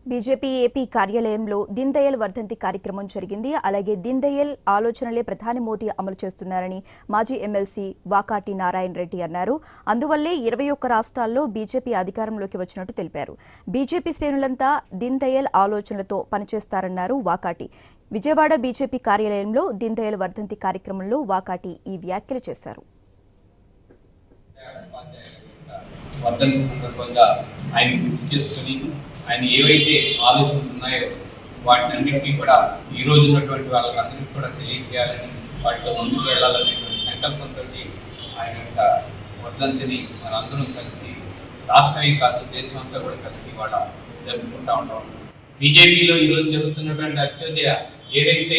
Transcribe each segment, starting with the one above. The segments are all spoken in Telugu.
బీజేపీ ఏపీ కార్యాలయంలో దీన్ దయాళ్ వర్ధంతి కార్యక్రమం జరిగింది. అలాగే దీన్ దయాళ్ ఆలోచనలే ప్రధాని మోదీ అమలు చేస్తున్నారని మాజీ ఎమ్మెల్సీ వాకాటి నారాయణ రెడ్డి అన్నారు. అందువల్లే 21 రాష్ట్రాల్లో బీజేపీ అధికారంలోకి వచ్చినట్టు తెలిపారు. బీజేపీ శ్రేణులంతా దీన్ దయాళ్ ఆలోచనలతో పనిచేస్తారన్నారు వాకాటి. విజయవాడ బీజేపీ కార్యాలయంలో దీన్ దయాళ్ వర్ధంతి కార్యక్రమంలో వాకాటి ఈ వ్యాఖ్యలు చేశారు. వర్ధంతి సందర్భంగా ఆయన గుర్తు చేసుకుని ఆయన ఏవైతే ఆలోచనలు ఉన్నాయో వాటిని అన్నింటినీ కూడా ఈ రోజు ఉన్నటువంటి వాళ్ళందరికీ కూడా తెలియజేయాలని, వాటితో ముందుకు వెళ్ళాలనేటువంటి సంకల్పంతో ఆయన యొక్క వర్ధంతిని మనందరం కలిసి రాష్ట్రమే కాదు దేశం అంతా కూడా కలిసి వాళ్ళ జరుపుకుంటూ ఉంటాం. బీజేపీలో ఈరోజు జరుగుతున్నటువంటి అత్యోదయ ఏదైతే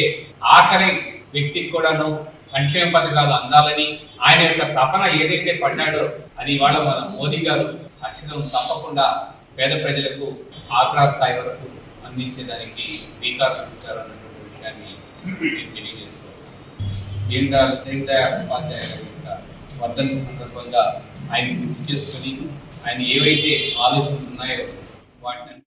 ఆఖరి వ్యక్తికి కూడాను సంక్షేమ పథకాలు అందాలని ఆయన యొక్క తపన ఏదైతే పడ్డాడో అది ఇవాళ మన మోదీ గారు అక్షరం తప్పకుండా పేద ప్రజలకు ఆగ్రా స్థాయి వరకు అందించేదానికి శ్రీకారం చుట్టారు అన్నటువంటి విషయాన్ని నేను తెలియజేస్తున్నాను. దీన్ దయాళ్ ఉపాధ్యాయ యొక్క వర్ధంతి సందర్భంగా ఆయన గుర్తు చేసుకుని ఆయన ఏవైతే ఆలోచనలు ఉన్నాయో వాటిని